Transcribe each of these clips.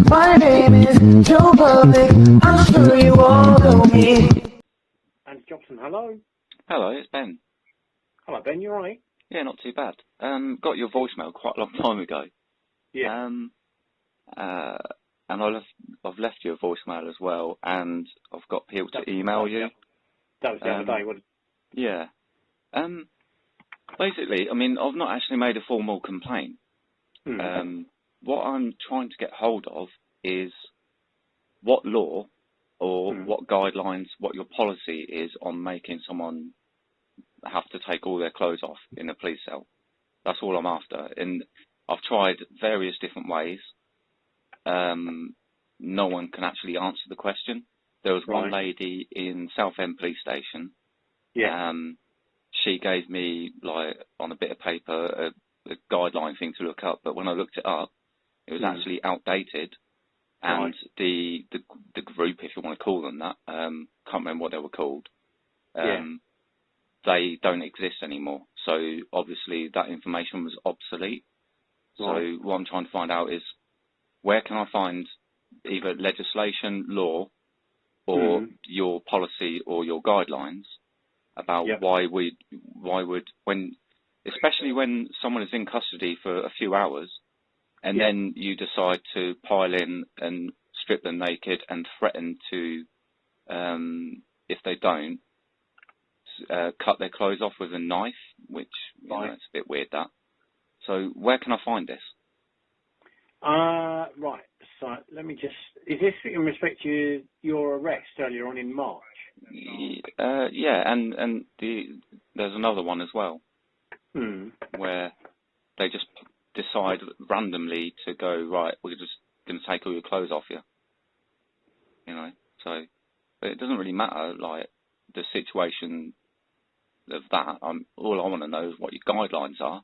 My name is Joe Public, I'm sure you all know me. And Jobson, hello. Hello, it's Ben. Hello, Ben, you alright? Yeah, not too bad. Got your voicemail quite a long time ago. Yeah. And I've left you a voicemail as well, and I've got people to email you. That was the other day, wasn't it? Yeah. Basically, I mean, I've not actually made a formal complaint. What I'm trying to get hold of is what law or what guidelines, what your policy is on making someone have to take all their clothes off in a police cell. That's all I'm after. And I've tried various different ways. No one can actually answer the question. There was one lady in Southend Police Station. Yeah. She gave me, like, on a bit of paper, a guideline thing to look up. But when I looked it up, it was actually outdated. And the group, if you want to call them that, can't remember what they were called. They don't exist anymore. So obviously that information was obsolete. So what I'm trying to find out is where can I find either legislation, law, or your policy or your guidelines about why would when, especially when someone is in custody for a few hours, and then you decide to pile in and strip them naked and threaten to, if they don't, cut their clothes off with a knife, which you know, it's a bit weird that. So where can I find this? Right. So let me just. Is this in respect to your arrest earlier on in March? Yeah, and there's another one as well, where they just decide randomly to go, right, we're just going to take all your clothes off you. You know, so but it doesn't really matter, like, the situation of that. All I want to know is what your guidelines are,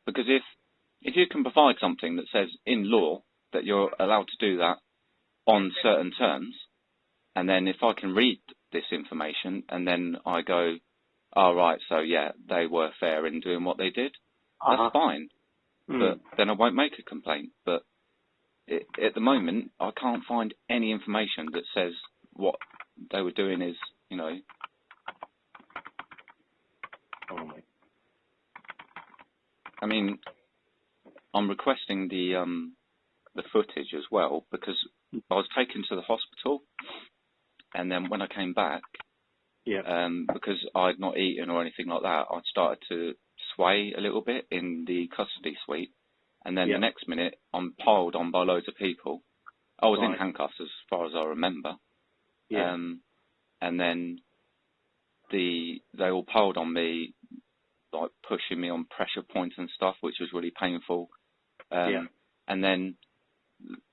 because if you can provide something that says in law that you're allowed to do that on certain terms, and then if I can read this information and then I go, oh, right, so yeah, they were fair in doing what they did, that's fine. But then I won't make a complaint. But at the moment, I can't find any information that says what they were doing is, you know. I mean, I'm requesting the footage as well, because I was taken to the hospital, and then when I came back, because I'd not eaten or anything like that, I'd started to sway a little bit in the custody suite, and then the next minute I'm piled on by loads of people. I was in handcuffs as far as I remember, and then they all piled on me, like pushing me on pressure points and stuff, which was really painful. And then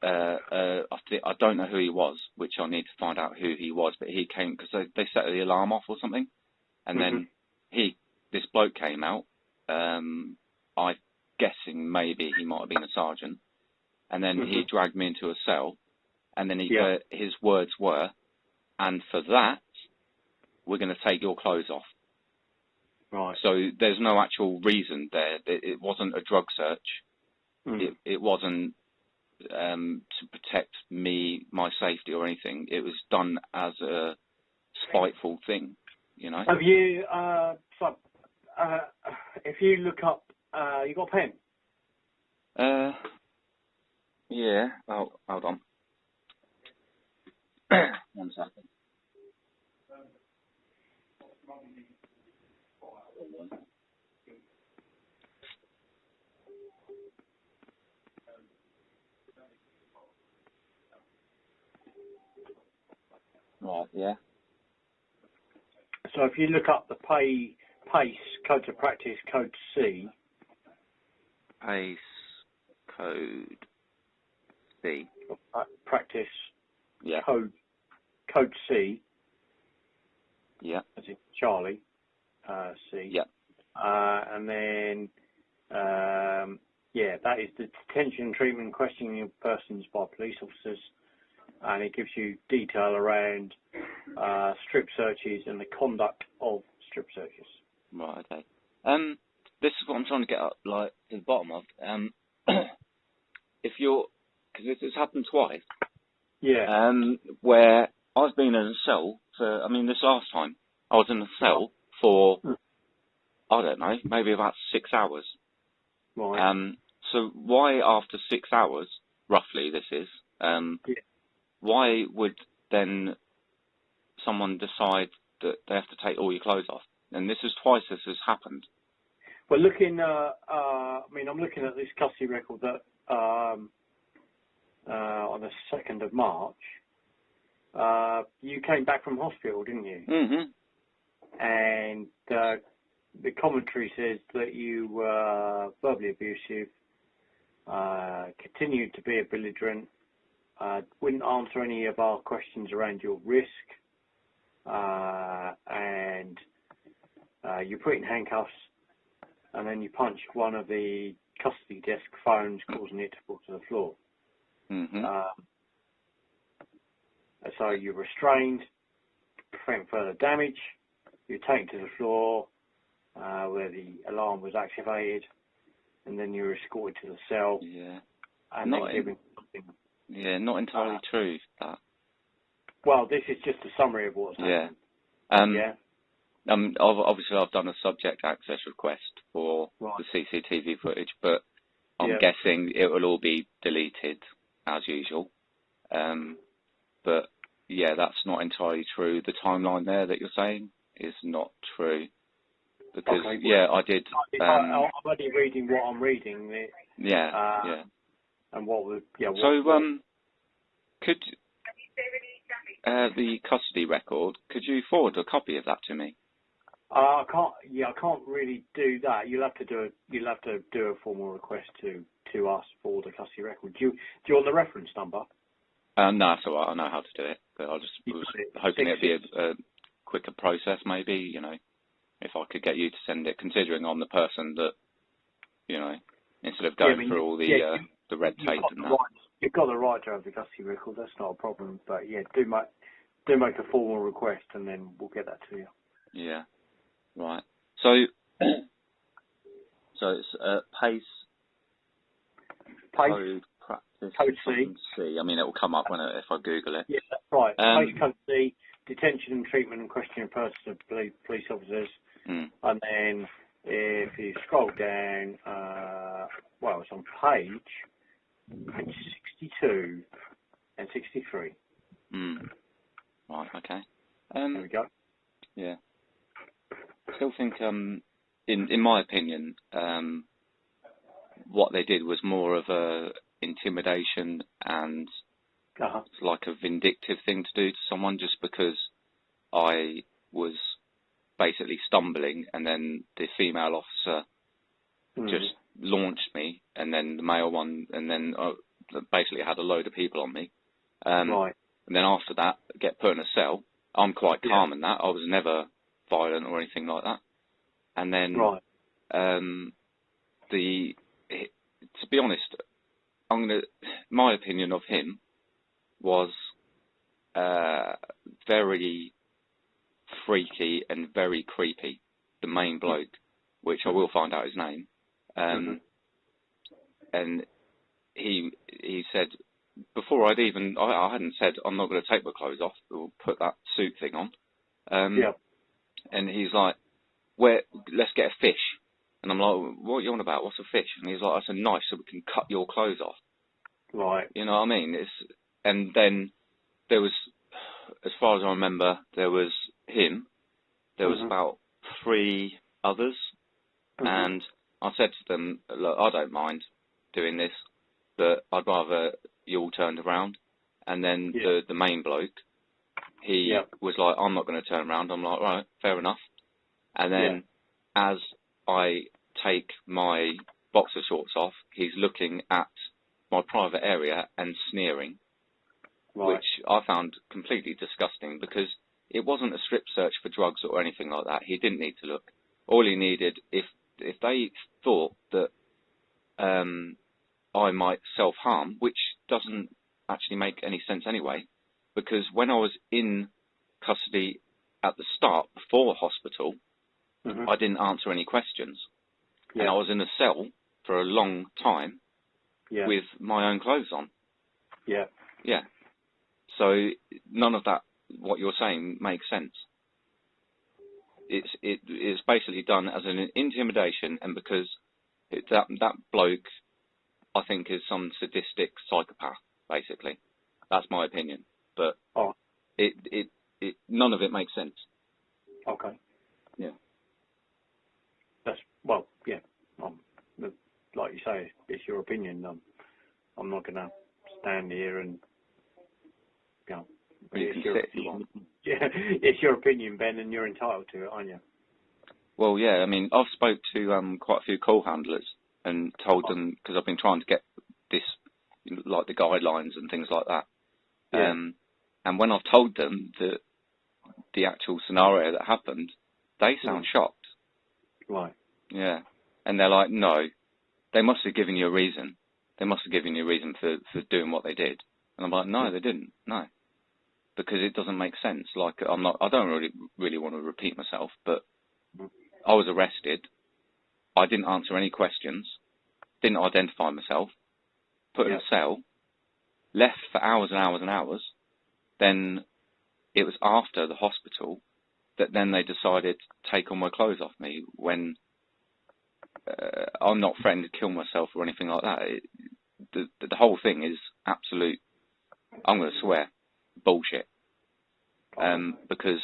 I don't know who he was, which I need to find out who he was, but he came because they set the alarm off or something, and then this bloke came out. I'm guessing maybe he might have been a sergeant, and then he dragged me into a cell, and then his words were, and for that, we're going to take your clothes off. Right. So there's no actual reason there. It wasn't a drug search. It wasn't to protect me, my safety or anything. It was done as a spiteful thing, you know. Have you, if you look up, you got a pen? Yeah. Oh, hold on. 1 second. Right, yeah. So if you look up the PACE, Code of Practice, Code C. PACE, Code C. Practice, Code C. Yeah. As in Charlie, C. Yeah. And then, that is the detention, treatment, and questioning of persons by police officers. And it gives you detail around strip searches and the conduct of strip searches. Right, okay. This is what I'm trying to get up, like, to the bottom of. if you're, because this has happened twice, Yeah. where I've been in a cell for, I mean, this last time, I was in a cell for, I don't know, maybe about 6 hours. Right. So why after 6 hours, roughly this is, why would then someone decide that they have to take all your clothes off? And this is twice this has happened. Well, looking, I mean, I'm looking at this custody record that on the 2nd of March, you came back from hospital, didn't you? Mm-hmm. And the commentary says that you were verbally abusive, continued to be a belligerent, wouldn't answer any of our questions around your risk, and you put in handcuffs, and then you punched one of the custody desk phones, causing it to fall to the floor. Mm-hmm. So you're restrained to prevent further damage. You're taken to the floor where the alarm was activated, and then you're escorted to the cell. Yeah. And not then given something. Yeah, not entirely true, that. Well, this is just a summary of what's happened. Yeah. Obviously, I've done a subject access request for the CCTV footage, but I'm guessing it will all be deleted as usual. But yeah, that's not entirely true. The timeline there that you're saying is not true, because I did. I'm only reading what I'm reading. And what was could the custody record? Could you forward a copy of that to me? I can't. Yeah, I can't really do that. You'll have to do a formal request to us for the custody record. Do you want the reference number? No, that's all right. I know how to do it, but I just was hoping it'd be a quicker process, maybe. You know, if I could get you to send it, considering I'm the person that, you know, instead of going through all the red tape and that. You've got the right to have the custody record. That's not a problem. But yeah, do make a formal request, and then we'll get that to you. Yeah. Right. So it's PACE code practice code C. I mean, it will come up if I Google it. Yeah, that's right. PACE code C, detention and treatment and questioning persons of police officers. And then if you scroll down, it's on page 62 and 63. Right. Okay. There we go. Yeah. I still think, in my opinion, what they did was more of a intimidation and it's like a vindictive thing to do to someone, just because I was basically stumbling, and then the female officer just launched me, and then the male one, and then basically had a load of people on me. And then after that, get put in a cell. I'm quite calm in that. I was never violent or anything like that. And then, to be honest, my opinion of him was very freaky and very creepy. The main bloke, which I will find out his name, and he said, before I hadn't said I'm not going to take my clothes off or put that suit thing on. And he's like, let's get a fish. And I'm like, what are you on about? What's a fish? And he's like, that's a knife so we can cut your clothes off. Right. You know what I mean? And then there was, as far as I remember, there was him. There was about 3 others. And I said to them, look, I don't mind doing this, but I'd rather you all turned around. And then the main bloke, he was like, I'm not going to turn around. I'm like, right, fair enough. And then as I take my boxer shorts off, he's looking at my private area and sneering, which I found completely disgusting, because it wasn't a strip search for drugs or anything like that. He didn't need to look. All he needed, if they thought that I might self-harm, which doesn't actually make any sense anyway, because when I was in custody at the start, before hospital, I didn't answer any questions. And I was in a cell for a long time. with my own clothes on. Yeah. Yeah. So none of that, what you're saying, makes sense. It's basically done as an intimidation, and because that bloke, I think, is some sadistic psychopath. Basically, that's my opinion. But none of it makes sense. Okay. Yeah. Yeah. Like you say, it's your opinion. I'm not going to stand here and, You can sit if you want. Yeah, it's your opinion, Ben, and you're entitled to it, aren't you? Well, yeah. I mean, I've spoke to quite a few call handlers and told them, because I've been trying to get this, like the guidelines and things like that. Yeah. And when I've told them the actual scenario that happened, they sound shocked. Right. Yeah. And they're like, no, they must have given you a reason. They must have given you a reason for doing what they did. And I'm like, no, they didn't. No. Because it doesn't make sense. Like, I don't really want to repeat myself, but I was arrested. I didn't answer any questions. Didn't identify myself. Put in a cell. Left for hours and hours and hours. Then it was after the hospital that then they decided to take all my clothes off me, when I'm not threatened to kill myself or anything like that. The whole thing is absolute, I'm going to swear, bullshit. Because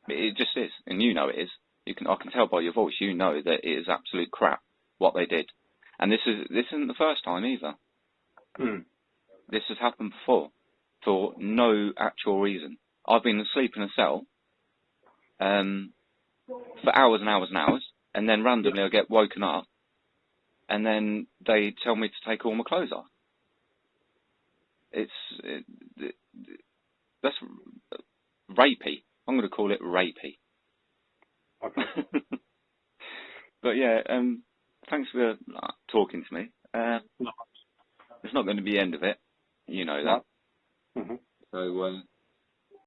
it just is, and you know it is. I can tell by your voice, you know that it is absolute crap what they did. And this isn't the first time either. This has happened before for no actual reason. I've been asleep in a cell for hours and hours and hours, and then randomly I get woken up, and then they tell me to take all my clothes off. That's rapey. I'm going to call it rapey. Okay. But yeah, thanks for talking to me. It's not going to be the end of it. You know that. Mm-hmm. So